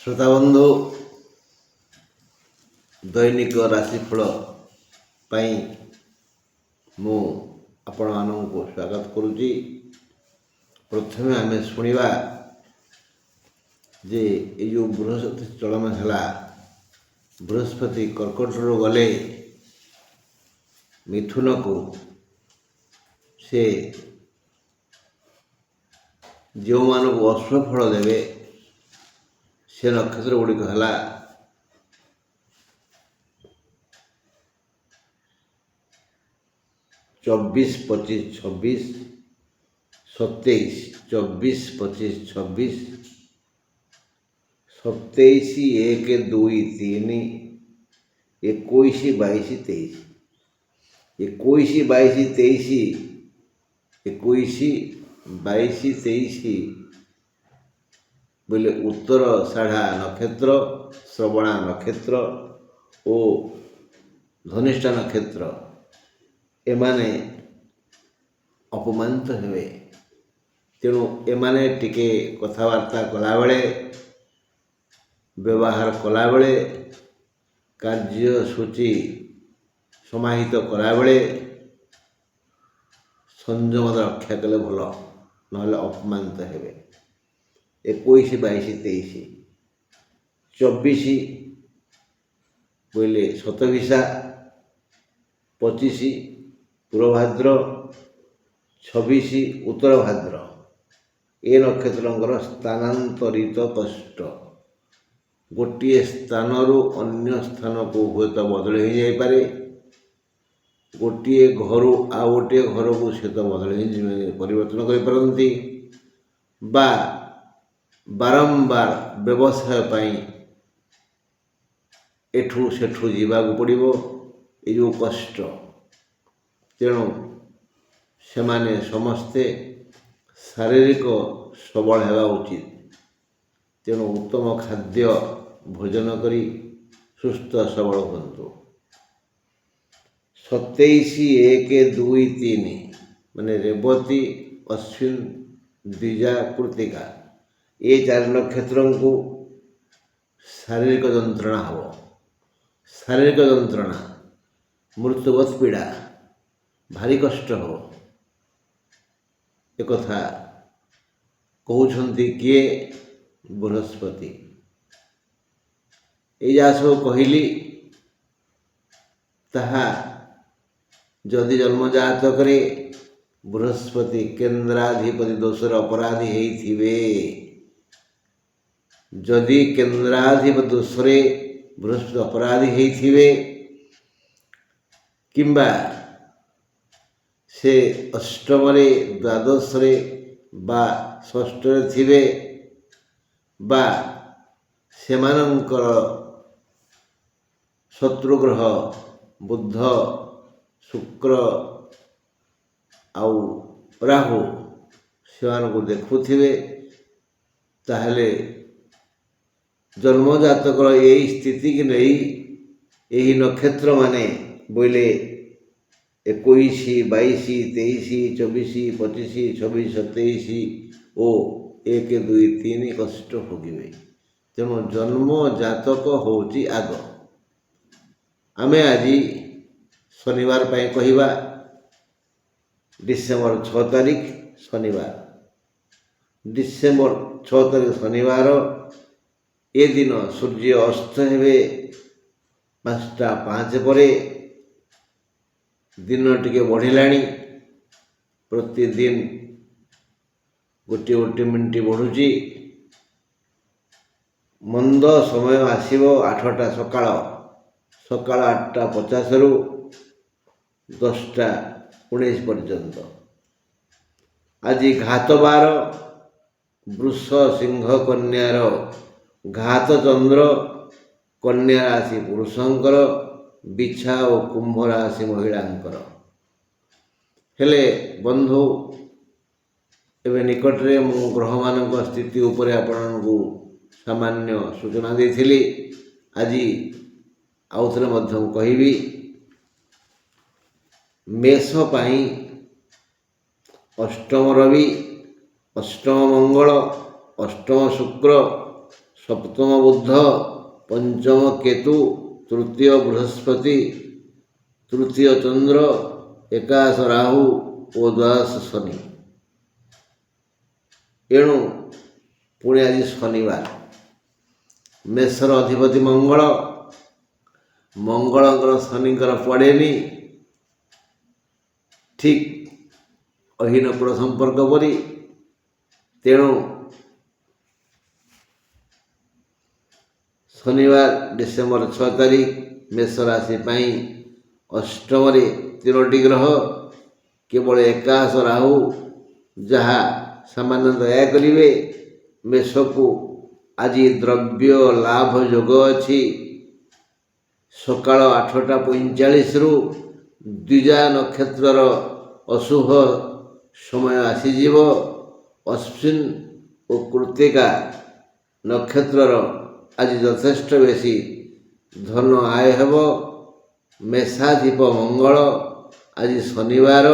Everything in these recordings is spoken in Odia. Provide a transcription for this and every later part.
ଶ୍ରୋତାବନ୍ଧୁ ଦୈନିକ ରାଶିଫଳ ପାଇଁ ମୁଁ ଆପଣମାନଙ୍କୁ ସ୍ୱାଗତ କରୁଛି। ପ୍ରଥମେ ଆମେ ଶୁଣିବା ଯେ ଏ ଯେଉଁ ବୃହସ୍ପତି ଚଳନ ହେଲା, ବୃହସ୍ପତି କର୍କଟରୁ ଗଲେ ମିଥୁନକୁ, ସେ ଯେଉଁମାନଙ୍କୁ ଅଶୁଭ ଫଳ ଦେବେ ସେ ନକ୍ଷତ୍ର ଗୁଡ଼ିକ ହେଲା 24, 25, 26, 27, 24, 25, 26, 27, 1, 2, 3, 21, 22, 23, 21, 22, 23, 21, 22, 23 ବୋଇଲେ ଉତ୍ତର ଷାଢ଼ା ନକ୍ଷତ୍ର, ଶ୍ରବଣା ନକ୍ଷତ୍ର ଓ ଧନିଷ୍ଠା ନକ୍ଷତ୍ର ଏମାନେ ଅପମାନିତ ହେବେ। ତେଣୁ ଏମାନେ ଟିକେ କଥାବାର୍ତ୍ତା କଲାବେଳେ, ବ୍ୟବହାର କଲାବେଳେ, କାର୍ଯ୍ୟସୂଚୀ ସମାହିତ କଲାବେଳେ ସଂଯମତା ରକ୍ଷା କଲେ ଭଲ, ନହେଲେ ଅପମାନିତ ହେବେ। 21, 22, 23, 24 ବୋଇଲେ ଶତଭିସା, 25 ପୂର୍ବଭାଦ୍ର, 26 ଉତ୍ତର ଭାଦ୍ର। ଏ ନକ୍ଷତ୍ରଙ୍କର ସ୍ଥାନାନ୍ତରିତ କଷ୍ଟ, ଗୋଟିଏ ସ୍ଥାନରୁ ଅନ୍ୟ ସ୍ଥାନକୁ ହୁଏତ ବଦଳି ହୋଇଯାଇପାରେ, ଗୋଟିଏ ଘରୁ ଆଉ ଗୋଟିଏ ଘରକୁ ସେ ତ ବଦଳି ପରିବର୍ତ୍ତନ କରିପାରନ୍ତି, ବା ବାରମ୍ବାର ବ୍ୟବସାୟ ପାଇଁ ଏଠୁ ସେଠୁ ଯିବାକୁ ପଡ଼ିବ। ଏ ଯେଉଁ କଷ୍ଟ, ତେଣୁ ସେମାନେ ସମସ୍ତେ ଶାରୀରିକ ସବଳ ହେବା ଉଚିତ। ତେଣୁ ଉତ୍ତମ ଖାଦ୍ୟ ଭୋଜନ କରି ସୁସ୍ଥ ସବଳ ହୁଅନ୍ତୁ। 27, 1, 2, 3 ମାନେ ରେବତୀ, ଅଶ୍ୱିନ, ଦ୍ୱିଜା, କୃତ୍ତିକା ଏ ଚାରି ନକ୍ଷତ୍ରଙ୍କୁ ଶାରୀରିକ ଯନ୍ତ୍ରଣା ହେବ। ଶାରୀରିକ ଯନ୍ତ୍ରଣା, ମୃତ୍ୟୁବତ୍ ପୀଡ଼ା, ଭାରି କଷ୍ଟ ହେବ। ଏକଥା କହୁଛନ୍ତି କିଏ? ବୃହସ୍ପତି। ଏଇ ଯାହା ସବୁ କହିଲି, ତାହା ଯଦି ଜନ୍ମଜାତକରେ ବୃହସ୍ପତି କେନ୍ଦ୍ରାଧିପତି ଦୋଷରେ ଅପରାଧୀ ହେଇଥିବେ, ଯଦି କେନ୍ଦ୍ରାଧିପତି ଦୋଷରେ ବୃହସ୍ପତି ଅପରାଧୀ ହେଇଥିବେ, କିମ୍ବା ସେ ଅଷ୍ଟମରେ, ଦ୍ୱାଦଶରେ ବା ଷଷ୍ଠରେ ଥିବେ, ବା ସେମାନଙ୍କର ଶତ୍ରୁଗ୍ରହ ବୁଧ, ଶୁକ୍ର ଆଉ ରାହୁ ସେମାନଙ୍କୁ ଦେଖୁଥିବେ, ତାହେଲେ ଜନ୍ମଜାତକର ଏହି ସ୍ଥିତିକି ନେଇ ଏହି ନକ୍ଷତ୍ରମାନେ ବୋଇଲେ 21, 22, 23, 24, 25, 26, 27 ଓ 1, 2, 3 କଷ୍ଟ ଭୋଗିବେ। ତେଣୁ ଜନ୍ମଜାତକ ହେଉଛି ଆଗ। ଆମେ ଆଜି ଶନିବାର ପାଇଁ କହିବା, ଡିସେମ୍ବର 6 ତାରିଖ ଶନିବାର। ଡିସେମ୍ବର 6 ତାରିଖ ଶନିବାର, ଏ ଦିନ ସୂର୍ଯ୍ୟ ଅସ୍ତ ହେବେ 5ଟା 5 ପରେ। ଦିନ ଟିକେ ବଢ଼ିଲାଣି, ପ୍ରତିଦିନ ଗୋଟିଏ ମିନିଟ୍ ବଢ଼ୁଛି। ମନ୍ଦ ସମୟ ଆସିବ 8ଟା ସକାଳ 8ଟା 50ରୁ 10ଟା 19 ପର୍ଯ୍ୟନ୍ତ। ଆଜି ଘାତ ବାର, ବୃଷ ସିଂହ କନ୍ୟାର ଘାତ ଚନ୍ଦ୍ର, କନ୍ୟା ରାଶି ପୁରୁଷଙ୍କର, ବିଛା ଓ କୁମ୍ଭ ରାଶି ମହିଳାଙ୍କର। ହେଲେ ବନ୍ଧୁ, ଏବେ ନିକଟରେ ମୁଁ ଗ୍ରହମାନଙ୍କ ସ୍ଥିତି ଉପରେ ଆପଣଙ୍କୁ ସାମାନ୍ୟ ସୂଚନା ଦେଇଥିଲି। ଆଜି ଆଉ ଥରେ ମଧ୍ୟ କହିବି। ମେଷ ପାଇଁ ଅଷ୍ଟମ ରବି, ଅଷ୍ଟମ ମଙ୍ଗଳ, ଅଷ୍ଟମ ଶୁକ୍ର, ସପ୍ତମ ବୁଦ୍ଧ, ପଞ୍ଚମ କେତୁ, ତୃତୀୟ ବୃହସ୍ପତି, ତୃତୀୟ ଚନ୍ଦ୍ର, ଏକାଦଶ ରାହୁ ଓ ଦ୍ୱାଦଶ ଶନି। ଏଣୁ ପୁଣି ଆଜି ଶନିବାର। ମେଷର ଅଧିପତି ମଙ୍ଗଳ, ମଙ୍ଗଳଙ୍କର ଶନିଙ୍କର ପଡ଼େନି, ଠିକ୍ ଅହିନକୁଳ ସମ୍ପର୍କ ପରି। ତେଣୁ ଶନିବାର ଡିସେମ୍ବର 6 ତାରିଖ ମେଷ ରାଶି ପାଇଁ ଅଷ୍ଟମରେ 3ଟି ଗ୍ରହ, କେବଳ ଏକାଦଶ ରାହୁ ଯାହା ସାମାନ୍ୟ ଦୟା କରିବେ। ମେଷକୁ ଆଜି ଦ୍ରବ୍ୟ ଲାଭ ଯୋଗ ଅଛି। ସକାଳ 8ଟା 45ରୁ ଦ୍ୱିଜା ନକ୍ଷତ୍ରର ଅଶୁଭ ସମୟ ଆସିଯିବ। ଅଶ୍ୱିନ ଓ କୃତ୍ତିକା ନକ୍ଷତ୍ରର ଆଜି ଯଥେଷ୍ଟ ବେଶୀ ଧନ ଆୟ ହେବ। ମେଷାଧିପ ମଙ୍ଗଳ, ଆଜି ଶନିବାର।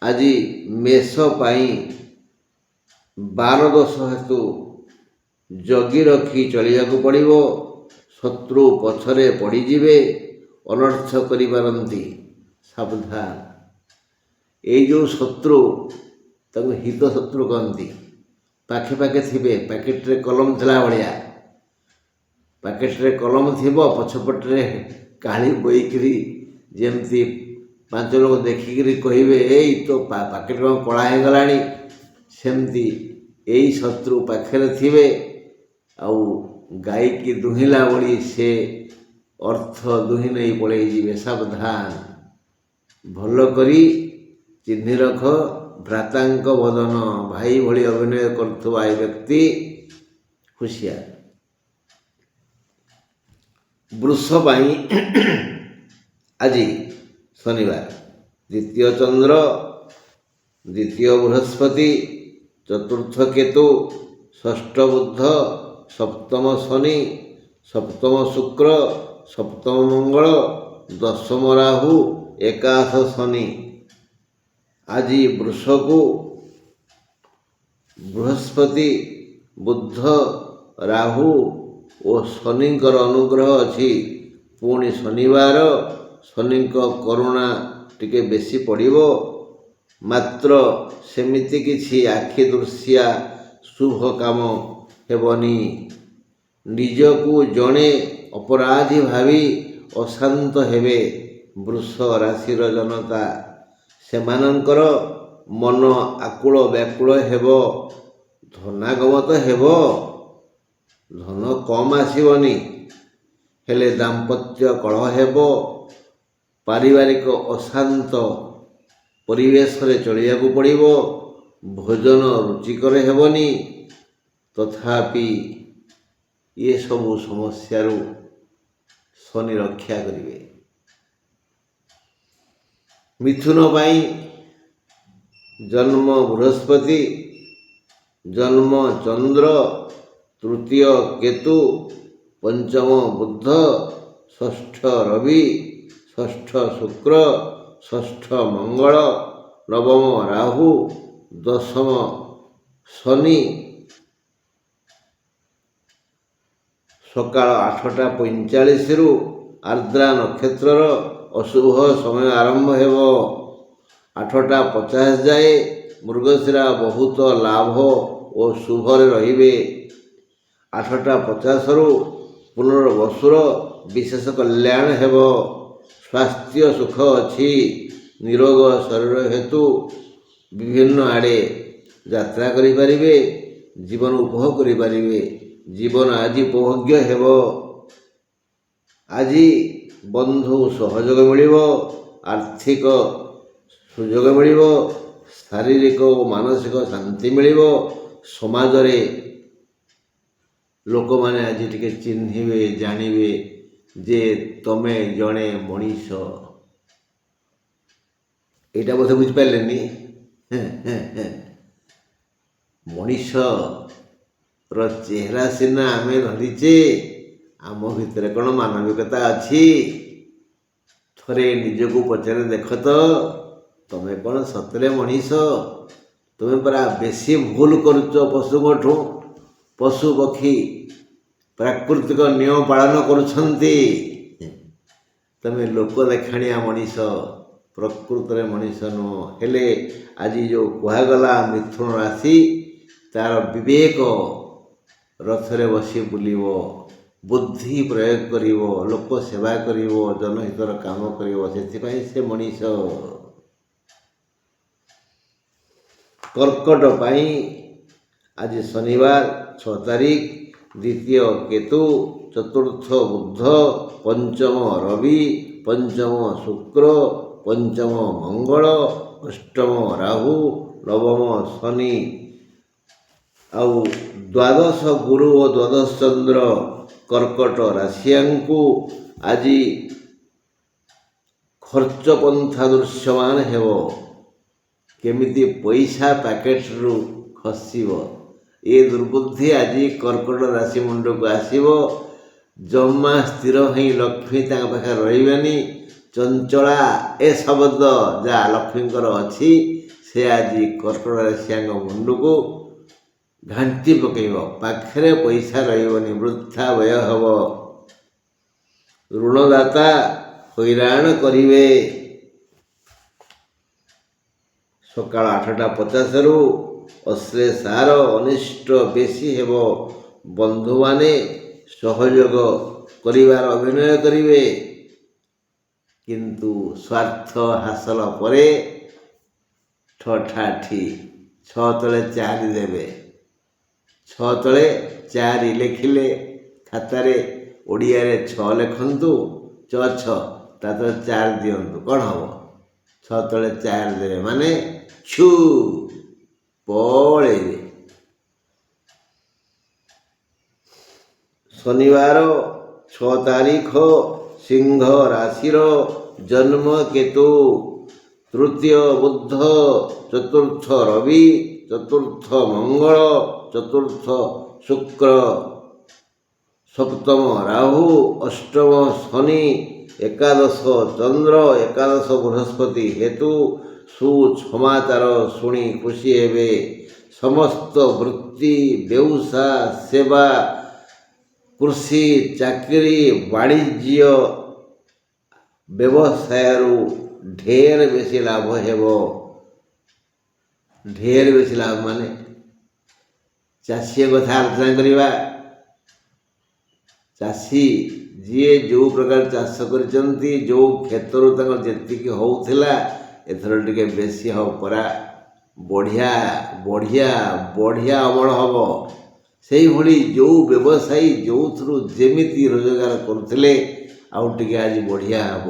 ଆଜି ମେଷ ପାଇଁ ବାର ଦୋଷ ହେତୁ ଜଗି ରଖି ଚଳିବାକୁ ପଡ଼ିବ। ଶତ୍ରୁ ପଛରେ ପଡ଼ିଯିବେ, ଅନର୍ଥ କରିପାରନ୍ତି, ସାବଧାନ। ଏଇ ଯେଉଁ ଶତ୍ରୁ, ତାକୁ ହିତ ଶତ୍ରୁ କହନ୍ତି। ପାଖେ ପାଖେ ଥିବେ, ପ୍ୟାକେଟରେ କଲମ ଥିଲା ଭଳିଆ। ପ୍ୟାକେଟରେ କଲମ ଥିବ, ପଛପଟରେ କାଳି ବୋଇକିରି ଯେମିତି 5 ଲୋକ ଦେଖିକିରି କହିବେ, ଏଇ ତୋ ପ୍ୟାକେଟ କ'ଣ କଳା ହେଇଗଲାଣି। ସେମିତି ଏଇ ଶତ୍ରୁ ପାଖରେ ଥିବେ। ଆଉ ଗାଈକି ଦୁହିଁଲା ଭଳି ସେ ଅର୍ଥ ଦୁହିଁ ନେଇ ପଳେଇ ଯିବେ, ସାବଧାନ। ଭଲ କରି ଚିହ୍ନି ରଖ। ଭ୍ରାତାଙ୍କ ବଦନ, ଭାଇ ଭଳି ଅଭିନୟ କରୁଥିବା ଏ ବ୍ୟକ୍ତି ହୁସିଆର। ବୃଷ ପାଇଁ ଆଜି ଶନିବାର। ଦ୍ୱିତୀୟ ଚନ୍ଦ୍ର, ଦ୍ୱିତୀୟ ବୃହସ୍ପତି, ଚତୁର୍ଥ କେତୁ, ଷଷ୍ଠ ବୁଦ୍ଧ, ସପ୍ତମ ଶନି, ସପ୍ତମ ଶୁକ୍ର, ସପ୍ତମ ମଙ୍ଗଳ, ଦଶମ ରାହୁ, ଏକାଦଶ ଶନି। ଆଜି ବୃଷକୁ ବୃହସ୍ପତି, ବୁଦ୍ଧ, ରାହୁ ଓ ଶନିଙ୍କର ଅନୁଗ୍ରହ ଅଛି। ପୁଣି ଶନିବାର, ଶନିଙ୍କ କରୁଣା ଟିକେ ବେଶୀ ପଡ଼ିବ। ମାତ୍ର ସେମିତି କିଛି ଆଖି ଦୃଶିଆ ଶୁଭ କାମ ହେବନି। ନିଜକୁ ଜଣେ ଅପରାଧୀ ଭାବି ଅଶାନ୍ତ ହେବେ। ବୃଷ ରାଶିର ଜନତା, ସେମାନଙ୍କର ମନ ଆକୁଳ ବ୍ୟାକୁଳ ହେବ। ଧନାଗମ ତ ହେବ, ଧନ କମ୍ ଆସିବନି, ହେଲେ ଦାମ୍ପତ୍ୟ କଳହ ହେବ। ପାରିବାରିକ ଅଶାନ୍ତ ପରିବେଶରେ ଚଳିବାକୁ ପଡ଼ିବ। ଭୋଜନ ରୁଚିକର ହେବନି। ତଥାପି ଏସବୁ ସମସ୍ୟାରୁ ଶନି ରକ୍ଷା କରିବେ। ମିଥୁନ ପାଇଁ ଜନ୍ମ ବୃହସ୍ପତି, ଜନ୍ମ ଚନ୍ଦ୍ର, ତୃତୀୟ କେତୁ, ପଞ୍ଚମ ବୁଦ୍ଧ, ଷଷ୍ଠ ରବି, ଷଷ୍ଠ ଶୁକ୍ର, ଷଷ୍ଠ ମଙ୍ଗଳ, ନବମ ରାହୁ, ଦଶମ ଶନି। ସକାଳ 8ଟା 45ରୁ ଆର୍ଦ୍ରା ନକ୍ଷତ୍ରର ଅଶୁଭ ସମୟ ଆରମ୍ଭ ହେବ। 8ଟା 50 ଯାଏ ମୃଗଶିରା ବହୁତ ଲାଭ ଓ ଶୁଭରେ ରହିବେ। 8ଟା 50ରୁ ପୁନର୍ବସୁର ବିଶେଷ କଲ୍ୟାଣ ହେବ। ସ୍ୱାସ୍ଥ୍ୟ ସୁଖ ଅଛି। ନିରୋଗ ଶରୀର ହେତୁ ବିଭିନ୍ନ ଆଡ଼େ ଯାତ୍ରା କରିପାରିବେ। ଜୀବନ ଉପଭୋଗ କରିପାରିବେ। ଜୀବନ ଆଜି ଉପଭୋଗ୍ୟ ହେବ। ଆଜି ବନ୍ଧୁ ସହଯୋଗ ମିଳିବ। ଆର୍ଥିକ ସୁଯୋଗ ମିଳିବ। ଶାରୀରିକ ଓ ମାନସିକ ଶାନ୍ତି ମିଳିବ। ସମାଜରେ ଲୋକମାନେ ଆଜି ଟିକେ ଚିହ୍ନିବେ, ଜାଣିବେ ଯେ ତମେ ଜଣେ ମଣିଷ। ଏଇଟା ବୋଧେ ବୁଝିପାରିଲେନି। ମଣିଷର ଚେହେରା ସିନା ଆମେ ଧରିଛେ, ଆମ ଭିତରେ କ'ଣ ମାନବିକତା ଅଛି? ଥରେ ନିଜକୁ ପଚାରି ଦେଖ ତ, ତମେ କ'ଣ ସତରେ ମଣିଷ? ତୁମେ ପରା ବେଶୀ ଭୁଲ କରୁଛ ପଶୁଙ୍କଠୁ। ପଶୁ ପକ୍ଷୀ ପ୍ରାକୃତିକ ନିୟମ ପାଳନ କରୁଛନ୍ତି। ତମେ ଲୋକ ଦେଖାଣିଆ ମଣିଷ, ପ୍ରକୃତରେ ମଣିଷ ନୁହଁ। ହେଲେ ଆଜି ଯେଉଁ କୁହାଗଲା ମିଥୁନ ରାଶି, ତାର ବିବେକ ରଥରେ ବସି ବୁଲିବ, ବୁଦ୍ଧି ପ୍ରୟୋଗ କରିବ, ଲୋକ ସେବା କରିବ, ଜନହିତର କାମ କରିବ, ସେଥିପାଇଁ ସେ ମଣିଷ। କର୍କଟ ପାଇଁ ଆଜି ଶନିବାର 6 ତାରିଖ, ଦ୍ୱିତୀୟ କେତୁ, ଚତୁର୍ଥ ବୁଧ, ପଞ୍ଚମ ରବି, ପଞ୍ଚମ ଶୁକ୍ର, ପଞ୍ଚମ ମଙ୍ଗଳ, ଅଷ୍ଟମ ରାହୁ, ନବମ ଶନି, ଆଉ ଦ୍ୱାଦଶ ଗୁରୁ ଓ ଦ୍ୱାଦଶ ଚନ୍ଦ୍ର କର୍କଟ ରାଶିଆଙ୍କୁ ଆଜି ଖର୍ଚ୍ଚ ପନ୍ଥା ଦୃଶ୍ୟମାନ ହେବ। କେମିତି ପଇସା ପ୍ୟାକେଟରୁ ଖସିବ, ଏ ଦୁର୍ବୁଦ୍ଧି ଆଜି କର୍କଟ ରାଶି ମୁଣ୍ଡକୁ ଆସିବ। ଜମା ସ୍ଥିର ହୋଇ ଲକ୍ଷ୍ମୀ ତାଙ୍କ ପାଖରେ ରହିବେନି। ଚଞ୍ଚଳା ଏ ଶବ୍ଦ ଯାହା ଲକ୍ଷ୍ମୀଙ୍କର ଅଛି, ସେ ଆଜି କର୍କଟ ରାଶିଆଙ୍କ ମୁଣ୍ଡକୁ ଘାଣ୍ଟି ପକାଇବ। ପାଖରେ ପଇସା ରହିବନି, ବୃଥା ବ୍ୟୟ ହେବ। ଋଣଦାତା ହଇରାଣ କରିବେ। ସକାଳ 8ଟା 50ରୁ ଅଶ୍ଲେଷାର ଅନିଷ୍ଟ ବେଶୀ ହେବ। ବନ୍ଧୁମାନେ ସହଯୋଗ କରିବାର ଅଭିନୟ କରିବେ, କିନ୍ତୁ ସ୍ୱାର୍ଥ ହାସଲ ପରେ ଠଠାଠି 6 ତଳେ 4 ଦେବେ। 6 ତଳେ 4 ଲେଖିଲେ ଖାତାରେ ଓଡ଼ିଆରେ 6 ଲେଖନ୍ତୁ, 6 ତା ତଳେ 4 ଦିଅନ୍ତୁ, କ'ଣ ହେବ? 6 ତଳେ 4 ଦେବେ ମାନେ ଛୁ ପଳେଇବେ। ଶନିବାର 6 ତାରିଖ, ସିଂହ ରାଶିର ଜନ୍ମ କେତୁ, ତୃତୀୟ ବୁଧ, ଚତୁର୍ଥ ରବି, ଚତୁର୍ଥ ମଙ୍ଗଳ, ଚତୁର୍ଥ ଶୁକ୍ର, ସପ୍ତମ ରାହୁ, ଅଷ୍ଟମ ଶନି, ଏକାଦଶ ଚନ୍ଦ୍ର, ଏକାଦଶ ବୃହସ୍ପତି ହେତୁ ସୁସମାଚାର ଶୁଣି ଖୁସି ହେବେ। ସମସ୍ତ ବୃତ୍ତି, ବ୍ୟବସାୟ, ସେବା, କୃଷି, ଚାକିରି, ବାଣିଜ୍ୟ, ବ୍ୟବସାୟରୁ ଢେର ବେଶୀ ଲାଭ ହେବ। ଢେର ବେଶୀ ଲାଭ ମାନେ ଚାଷୀ କଥା ଆଲୋଚନା କରିବା। ଚାଷୀ ଯିଏ ଯେଉଁ ପ୍ରକାର ଚାଷ କରିଛନ୍ତି, ଯେଉଁ କ୍ଷେତ୍ରରୁ ତାଙ୍କର ଯେତିକି ହେଉଥିଲା, ଏଥର ଟିକେ ବେଶୀ ହେବ ପରା। ବଢ଼ିଆ ବଢ଼ିଆ ବଢ଼ିଆ ଅମଳ ହେବ। ସେଇଭଳି ଯେଉଁ ବ୍ୟବସାୟୀ ଯେଉଁଥିରୁ ଯେମିତି ରୋଜଗାର କରୁଥିଲେ, ଆଉ ଟିକେ ଆଜି ବଢ଼ିଆ ହେବ।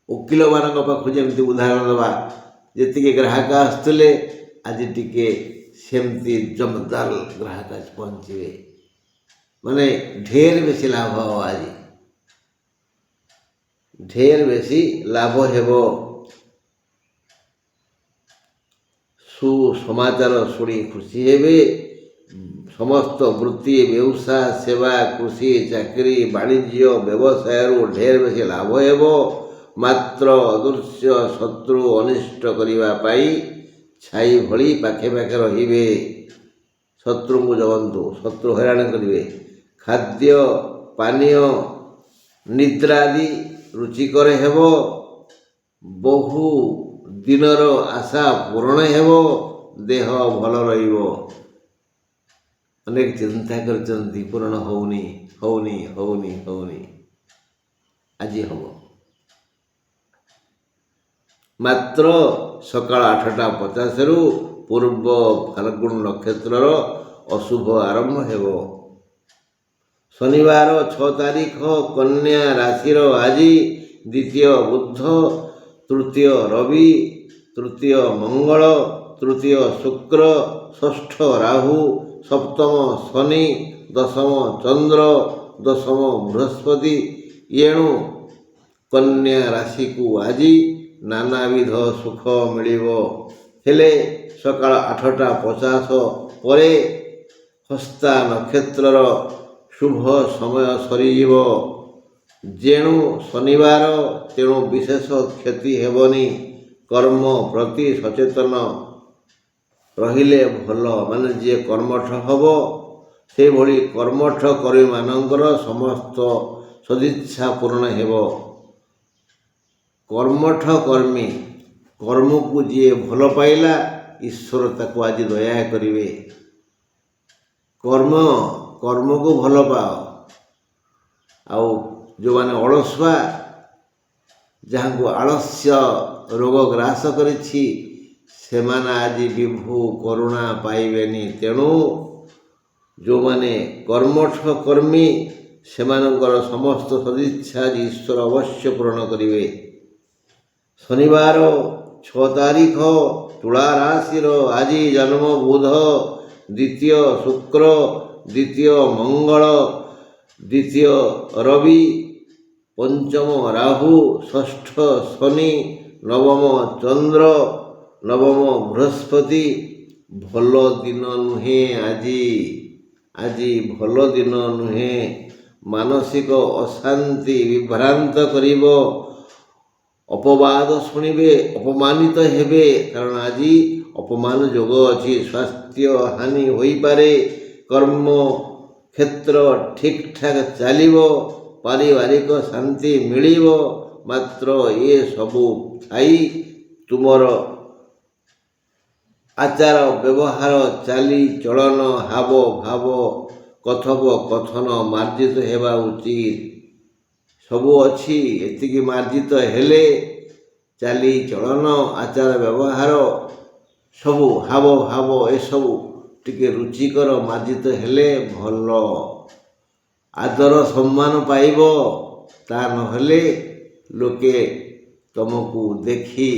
ଓକିଲମାନଙ୍କ ପାଖକୁ ଯେମିତି ଉଦାହରଣ ଦେବା, ଯେତିକି ଗ୍ରାହକ ଆସୁଥିଲେ, ଆଜି ଟିକେ ସେମିତି ଜମଦାର ଗ୍ରାହକ ଆସି ପହଞ୍ଚିବେ। ମାନେ ଢେର ବେଶୀ ଲାଭ ହେବ। ଆଜି ଢେର ବେଶୀ ଲାଭ ହେବ। ସୁସମାଚାର ଶୁଣି ଖୁସି ହେବେ। ସମସ୍ତ ବୃତ୍ତି, ବ୍ୟବସାୟ, ସେବା, କୃଷି, ଚାକିରି, ବାଣିଜ୍ୟ, ବ୍ୟବସାୟରୁ ଢେର ବେଶୀ ଲାଭ ହେବ। ମାତ୍ର ଅଦୃଶ୍ୟ ଶତ୍ରୁ ଅନିଷ୍ଟ କରିବା ପାଇଁ ଛାଇ ଭଳି ପାଖେ ପାଖେ ରହିବେ। ଶତ୍ରୁଙ୍କୁ ଜଗନ୍ତୁ, ଶତ୍ରୁ ହଇରାଣ କରିବେ। ଖାଦ୍ୟ ପାନୀୟ, ନିଦ୍ରା ଆଦି ରୁଚିକର ହେବ। ବହୁ ଦିନର ଆଶା ପୂରଣ ହେବ। ଦେହ ଭଲ ରହିବ। ଅନେକ ଚିନ୍ତା କରିଛନ୍ତି, ପୂରଣ ହେଉନି ହେଉନି ହେଉନି ହେଉନି, ଆଜି ହେବ। ମାତ୍ର ସକାଳ 8ଟା 50ରୁ ପୂର୍ବ ଫାଲ୍ଗୁନ ନକ୍ଷତ୍ରର ଅଶୁଭ ଆରମ୍ଭ ହେବ। ଶନିବାର 6 ତାରିଖ, କନ୍ୟା ରାଶିର ଆଜି ଦ୍ୱିତୀୟ ବୁଧ, ତୃତୀୟ ରବି, ତୃତୀୟ ମଙ୍ଗଳ, ତୃତୀୟ ଶୁକ୍ର, ଷଷ୍ଠ ରାହୁ, ସପ୍ତମ ଶନି, ଦଶମ ଚନ୍ଦ୍ର, ଦଶମ ବୃହସ୍ପତି। ଏଣୁ କନ୍ୟା ରାଶିକୁ ଆଜି ନାନାବିଧ ସୁଖ ମିଳିବ। ହେଲେ ସକାଳ 8ଟା 50 ପରେ ହସ୍ତା ନକ୍ଷତ୍ରର ଶୁଭ ସମୟ ସରିଯିବ। ଯେଣୁ ଶନିବାର, ତେଣୁ ବିଶେଷ କ୍ଷତି ହେବନି। କର୍ମ ପ୍ରତି ସଚେତନ ରହିଲେ ଭଲ। ମାନେ ଯିଏ କର୍ମଠ ହେବ, ସେହିଭଳି କର୍ମଠ କର୍ମୀମାନଙ୍କର ସମସ୍ତ ସଦିଚ୍ଛା ପୂରଣ ହେବ। କର୍ମଠ କର୍ମୀ, କର୍ମକୁ ଯିଏ ଭଲ ପାଇଲା ଈଶ୍ୱର ତାକୁ ଆଜି ଦୟା କରିବେ। କର୍ମକୁ ଭଲ ପାଅ। ଆଉ ଯେଉଁମାନେ ଅଳସୁଆ, ଯାହାଙ୍କୁ ଆଳସ୍ୟ ରୋଗ ଗ୍ରାସ କରିଛି, ସେମାନେ ଆଜି ବିଭୁ କରୁଣା ପାଇବେନି। ତେଣୁ ଯେଉଁମାନେ କର୍ମଠ କର୍ମୀ, ସେମାନଙ୍କର ସମସ୍ତ ସଦିଚ୍ଛା ଆଜି ଈଶ୍ୱର ଅବଶ୍ୟ ପୂରଣ କରିବେ। ଶନିବାର 6 ତାରିଖ, ତୁଳା ରାଶିର ଆଜି ଜନ୍ମ ବୁଧ, ଦ୍ୱିତୀୟ ଶୁକ୍ର, ଦ୍ୱିତୀୟ ମଙ୍ଗଳ, ଦ୍ୱିତୀୟ ରବି, ପଞ୍ଚମ ରାହୁ, ଷଷ୍ଠ ଶନି, ନବମ ଚନ୍ଦ୍ର, ନବମ ବୃହସ୍ପତି। ଭଲ ଦିନ ନୁହେଁ ଆଜି ଭଲ ଦିନ ନୁହେଁ। ମାନସିକ ଅଶାନ୍ତି ବିଭ୍ରାନ୍ତ କରିବ। ଅପବାଦ ଶୁଣିବେ, ଅପମାନିତ ହେବେ, କାରଣ ଆଜି ଅପମାନ ଯୋଗ ଅଛି। ସ୍ୱାସ୍ଥ୍ୟ ହାନି ହୋଇପାରେ। କର୍ମ କ୍ଷେତ୍ର ଠିକ୍ ଠାକ୍ ଚାଲିବ। ପାରିବାରିକ ଶାନ୍ତି ମିଳିବ। ମାତ୍ର ଏ ସବୁ ଥାଇ ତୁମର ଆଚାର ବ୍ୟବହାର, ଚାଲିଚଳନ, ହାବ ଭାବ, କଥୋପକଥନ ମାର୍ଜିତ ହେବା ଉଚିତ। ସବୁ ଅଛି, ଏତିକି ମାର୍ଜିତ ହେଲେ ଚାଲିଚଳନ, ଆଚାର ବ୍ୟବହାର, ସବୁ ହାବ ଭାବ ଏସବୁ ଟିକେ ରୁଚିକର ମାର୍ଜିତ ହେଲେ ଭଲ। ଆଦର ସମ୍ମାନ ପାଇବ। ତା ନହେଲେ ଲୋକେ ତମକୁ ଦେଖି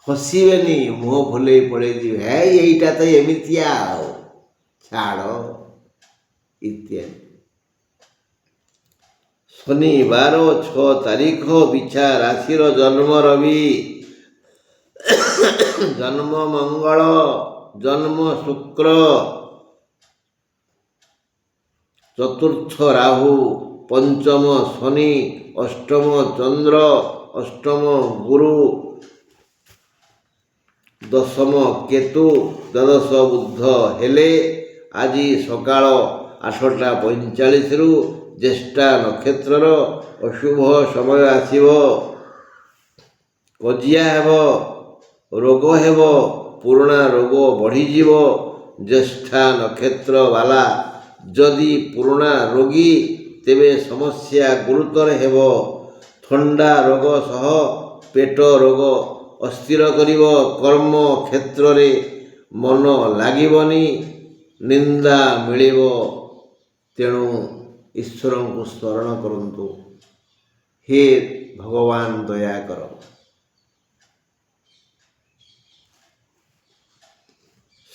ହସିବେନି, ମୁହଁ ଭୁଲେଇ ପଳେଇଯିବେ, ଏଇଟା ତ ଏମିତିଆ ଆଉ, ଛାଡ଼ ଇତ୍ୟାଦି। ଶନିବାର 6 ତାରିଖ, ବିଛା ରାଶିର ଜନ୍ମ ରବି, ଜନ୍ମ ମଙ୍ଗଳ, ଜନ୍ମ ଶୁକ୍ର, ଚତୁର୍ଥ ରାହୁ, ପଞ୍ଚମ ଶନି, ଅଷ୍ଟମ ଚନ୍ଦ୍ର, ଅଷ୍ଟମ ଗୁରୁ, ଦଶମ କେତୁ, ଦ୍ୱାଦଶ ବୁଧ ହେଲେ ଆଜି ସକାଳ 8ଟା 45ରୁ ଜ୍ୟେଷ୍ଠା ନକ୍ଷତ୍ରର ଅଶୁଭ ସମୟ ଆସିବ। କଜିଆ ହେବ, ରୋଗ ହେବ, ପୁରୁଣା ରୋଗ ବଢ଼ିଯିବ। ଜ୍ୟେଷ୍ଠା ନକ୍ଷତ୍ର ବାଲା ଯଦି ପୁରୁଣା ରୋଗୀ, ତେବେ ସମସ୍ୟା ଗୁରୁତର ହେବ। ଥଣ୍ଡା ରୋଗ ସହ ପେଟ ରୋଗ ଅସ୍ଥିର କରିବ। କର୍ମ କ୍ଷେତ୍ରରେ ମନ ଲାଗିବନି, ନିନ୍ଦା ମିଳିବ। ତେଣୁ ଈଶ୍ୱରଙ୍କୁ ସ୍ମରଣ କରନ୍ତୁ, ହେ ଭଗବାନ ଦୟା କର।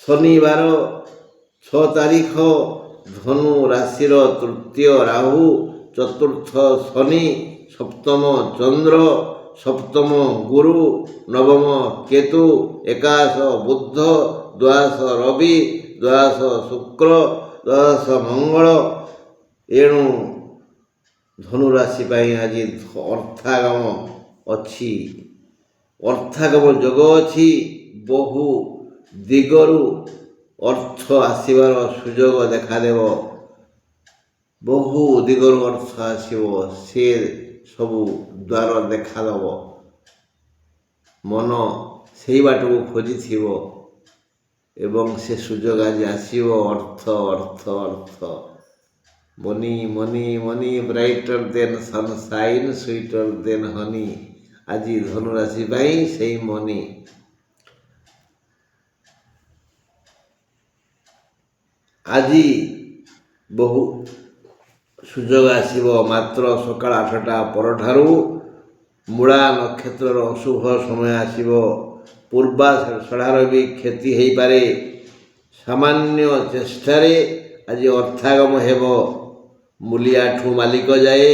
ଶନିବାର 6 ତାରିଖ, ଧନୁ ରାଶିର ତୃତୀୟ ରାହୁ, ଚତୁର୍ଥ ଶନି, ସପ୍ତମ ଚନ୍ଦ୍ର, ସପ୍ତମ ଗୁରୁ, ନବମ କେତୁ, ଏକାଦଶ ବୁଧ, ଦ୍ୱାଦଶ ରବି, ଦ୍ୱାଦଶ ଶୁକ୍ର, ଦ୍ୱାଦଶ ମଙ୍ଗଳ। ଏଣୁ ଧନୁରାଶି ପାଇଁ ଆଜି ଅର୍ଥାଗମ ଅଛି, ଅର୍ଥାଗମ ଯୋଗ ଅଛି। ବହୁ ଦିଗରୁ ଅର୍ଥ ଆସିବାର ସୁଯୋଗ ଦେଖାଦେବ। ବହୁ ଦିଗରୁ ଅର୍ଥ ଆସିବ, ସେ ସବୁ ଦ୍ୱାର ଦେଖାଦେବ। ମନ ସେଇ ବାଟକୁ ଖୋଜିଥିବ ଏବଂ ସେ ସୁଯୋଗ ଆଜି ଆସିବ। ଅର୍ଥ ଅର୍ଥ ଅର୍ଥ। ମନି ମନି ମନି, ବ୍ରାଇଟର ଦେନ୍ ସନସାଇନ୍, ସୁଇଟର ଦେନ୍ ହନି। ଆଜି ଧନୁରାଶି ପାଇଁ ସେଇ ମନି। ଆଜି ବହୁ ସୁଯୋଗ ଆସିବ, ମାତ୍ର ସକାଳ 8ଟା ପରଠାରୁ ମୂଳା ନକ୍ଷତ୍ରର ଅଶୁଭ ସମୟ ଆସିବ। ପୂର୍ବାଷାଢ଼ାର ବି କ୍ଷତି ହୋଇପାରେ। ସାମାନ୍ୟ ଚେଷ୍ଟାରେ ଆଜି ଅର୍ଥାଗମ ହେବ। ମୂଲିଆଠୁ ମାଲିକ ଯାଏ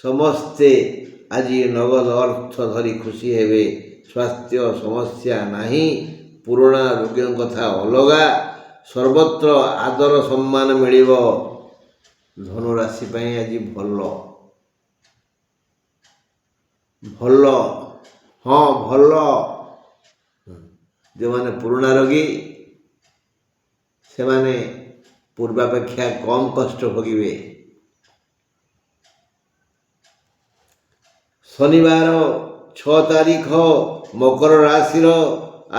ସମସ୍ତେ ଆଜି ନଗଦ ଅର୍ଥ ଧରି ଖୁସି ହେବେ। ସ୍ୱାସ୍ଥ୍ୟ ସମସ୍ୟା ନାହିଁ। ପୁରୁଣା ରୋଗୀଙ୍କ କଥା ଅଲଗା। ସର୍ବତ୍ର ଆଦର ସମ୍ମାନ ମିଳିବ। ଧନୁରାଶି ପାଇଁ ଆଜି ଭଲ। ହଁ ଭଲ। ଯେଉଁମାନେ ପୁରୁଣା ରୋଗୀ, ସେମାନେ ପୂର୍ବାପେକ୍ଷା କମ୍ କଷ୍ଟ ଭୋଗିବେ। ଶନିବାର 6 ତାରିଖ ମକର ରାଶିର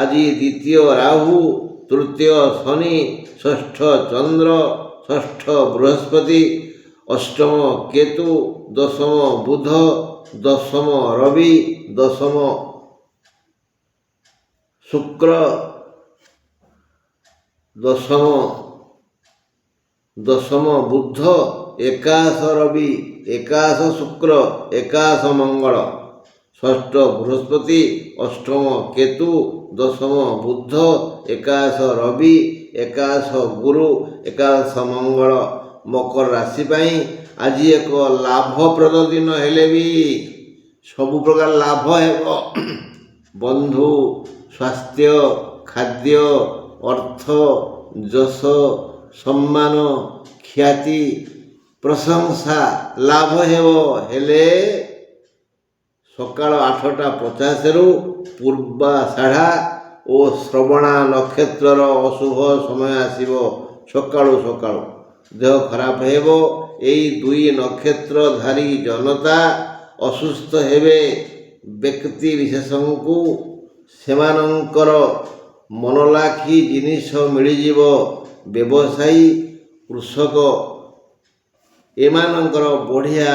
ଆଜି ଦ୍ୱିତୀୟ ରାହୁ, ତୃତୀୟ ଶନି, ଷଷ୍ଠ ଚନ୍ଦ୍ର, ଷଷ୍ଠ ବୃହସ୍ପତି, ଅଷ୍ଟମ କେତୁ, ଦଶମ ବୁଧ, ଦଶମ ରବି, ଦଶମ ଶୁକ୍ର, ଦଶମ ବୁଧ, ଏକାଦଶ ରବି, ଏକାଦଶ ଶୁକ୍ର, ଏକାଦଶ ମଙ୍ଗଳ, ଷଷ୍ଠ ବୃହସ୍ପତି, ଅଷ୍ଟମ କେତୁ, ଦଶମ ବୁଧ, ଏକାଦଶ ରବି, ଏକାଦଶ ଗୁରୁ, ଏକାଦଶ ମଙ୍ଗଳ। ମକର ରାଶି ପାଇଁ ଆଜି ଏକ ଲାଭପ୍ରଦ ଦିନ ହେଲେ ବି ସବୁ ପ୍ରକାର ଲାଭ ହେବ। ବନ୍ଧୁ, ସ୍ୱାସ୍ଥ୍ୟ, ଖାଦ୍ୟ, ଅର୍ଥ, ଯଶ, ସମ୍ମାନ, ଖ୍ୟାତି, ପ୍ରଶଂସା ଲାଭ ହେବ। ହେଲେ ସକାଳ 8ଟା 50ରୁ ପୂର୍ବାଷାଢ଼ା ଓ ଶ୍ରବଣା ନକ୍ଷତ୍ରର ଅଶୁଭ ସମୟ ଆସିବ। ସକାଳୁ ଦେହ ଖରାପ ହେବ। ଏହି ଦୁଇ ନକ୍ଷତ୍ରଧାରୀ ଜନତା ଅସୁସ୍ଥ ହେବେ। ବ୍ୟକ୍ତି ବିଶେଷଙ୍କୁ ସେମାନଙ୍କର ମନଲାଖି ଜିନିଷ ମିଳିଯିବ। ବ୍ୟବସାୟୀ, କୃଷକ ଏମାନଙ୍କର ବଢ଼ିଆ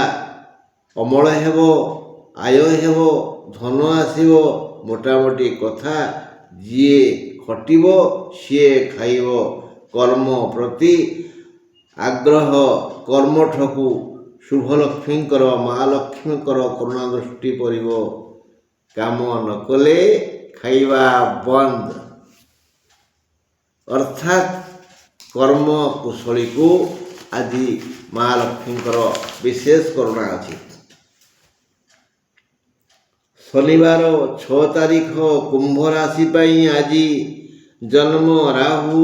ଅମଳ ହେବ, ଆୟ ହେବ, ଧନ ଆସିବ। ମୋଟାମୋଟି କଥା, ଯିଏ ଖଟିବ ସିଏ ଖାଇବ। କର୍ମ ପ୍ରତି ଆଗ୍ରହ, କର୍ମଠକୁ ଶୁଭଲକ୍ଷ୍ମୀଙ୍କର, ମହାଲକ୍ଷ୍ମୀଙ୍କର କରୁଣା ଦୃଷ୍ଟି ପଡ଼ିବ। କାମ ନ କଲେ ଖାଇବା ବନ୍ଦ, ଅର୍ଥାତ୍ କର୍ମ କୁଶଳୀକୁ ଆଜି ମହାଲକ୍ଷ୍ମୀଙ୍କର ବିଶେଷ କରୁଣା ଅଛି। ଶନିବାର 6 ତାରିଖ କୁମ୍ଭ ରାଶି ପାଇଁ ଆଜି ଜନ୍ମ ରାହୁ,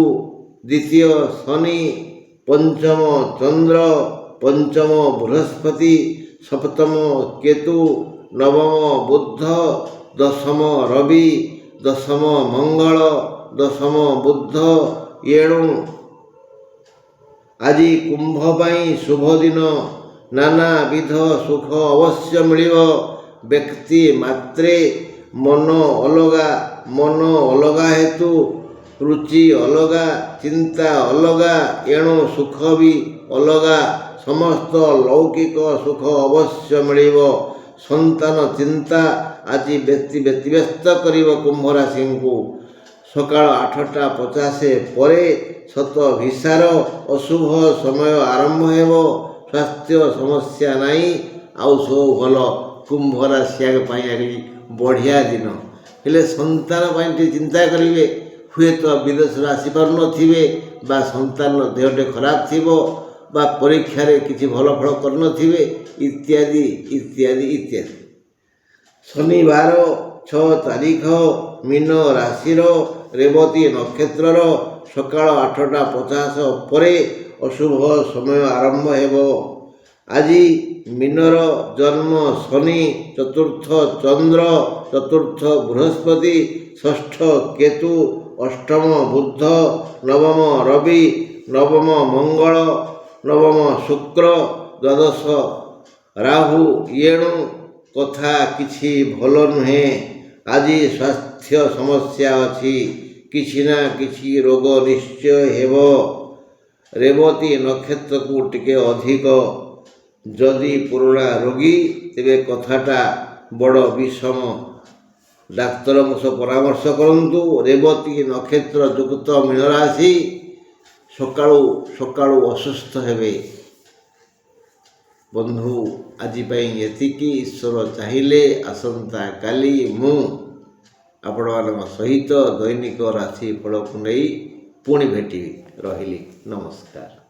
ଦ୍ୱିତୀୟ ଶନି, ପଞ୍ଚମ ଚନ୍ଦ୍ର, ପଞ୍ଚମ ବୃହସ୍ପତି, ସପ୍ତମ କେତୁ, ନବମ ବୁଧ, ଦଶମ ରବି, ଦଶମ ମଙ୍ଗଳ, ଦଶମ ବୁଧ। ଏଣୁ ଆଜି କୁମ୍ଭ ପାଇଁ ଶୁଭ ଦିନ। ନାନାବିଧ ସୁଖ ଅବଶ୍ୟ ମିଳିବ। ବ୍ୟକ୍ତି ମାତ୍ରେ ମନ ଅଲଗା ହେତୁ ରୁଚି ଅଲଗା, ଚିନ୍ତା ଅଲଗା, ଏଣୁ ସୁଖ ବି ଅଲଗା। ସମସ୍ତ ଲୌକିକ ସୁଖ ଅବଶ୍ୟ ମିଳିବ। ସନ୍ତାନ ଚିନ୍ତା ଆଜି ବ୍ୟତିବ୍ୟସ୍ତ କରିବ କୁମ୍ଭ ରାଶିଙ୍କୁ। ସକାଳ 8ଟା 50 ପରେ ଶତଭିଷାର ଅଶୁଭ ସମୟ ଆରମ୍ଭ ହେବ। ସ୍ୱାସ୍ଥ୍ୟ ସମସ୍ୟା ନାହିଁ, ଆଉ ସବୁ ଭଲ। କୁମ୍ଭ ରାଶି ପାଇଁ ଆଜି ବଢ଼ିଆ ଦିନ। ହେଲେ ସନ୍ତାନ ପାଇଁ ଟିକେ ଚିନ୍ତା କରିବେ। ହୁଏତ ବିଦେଶରୁ ଆସିପାରୁନଥିବେ, ବା ସନ୍ତାନର ଦେହଟେ ଖରାପ ଥିବ, ବା ପରୀକ୍ଷାରେ କିଛି ଭଲ ଫଳ କରିନଥିବେ, ଇତ୍ୟାଦି ଇତ୍ୟାଦି ଇତ୍ୟାଦି। ଶନିବାର 6 ତାରିଖ ମୀନ ରାଶିର ରେବତୀ ନକ୍ଷତ୍ରର ସକାଳ 8ଟା 50 ପରେ ଅଶୁଭ ସମୟ ଆରମ୍ଭ ହେବ। ଆଜି ମୀନର ଜନ୍ମ ଶନି, ଚତୁର୍ଥ ଚନ୍ଦ୍ର, ଚତୁର୍ଥ ବୃହସ୍ପତି, ଷଷ୍ଠ କେତୁ, ଅଷ୍ଟମ ବୁଧ, ନବମ ରବି, ନବମ ମଙ୍ଗଳ, ନବମ ଶୁକ୍ର, ଦ୍ୱାଦଶ ରାହୁ। ଏଣୁ କଥା କିଛି ଭଲ ନୁହେଁ। ଆଜି ସ୍ୱାସ୍ଥ୍ୟ ସମସ୍ୟା ଅଛି। କିଛି ନା କିଛି ରୋଗ ନିଶ୍ଚୟ ହେବ। ରେବତୀ ନକ୍ଷତ୍ରକୁ ଟିକେ ଅଧିକ। ଯଦି ପୁରୁଣା ରୋଗୀ, ତେବେ କଥାଟା ବଡ଼ ବିଷମ। ଡାକ୍ତରଙ୍କ ସହ ପରାମର୍ଶ କରନ୍ତୁ। ରେବତୀ ନକ୍ଷତ୍ର ଯୁକ୍ତ ମୀନରାଶି ସକାଳୁ ଅସୁସ୍ଥ ହେବେ। ବନ୍ଧୁ, ଆଜି ପାଇଁ ଏତିକି। ଈଶ୍ୱର ଚାହିଁଲେ ଆସନ୍ତାକାଲି ମୁଁ ଆପଣମାନଙ୍କ ସହିତ ଦୈନିକ ରାଶି ଫଳକୁ ନେଇ ପୁଣି ଭେଟିବି। ରହିଲି, ନମସ୍କାର।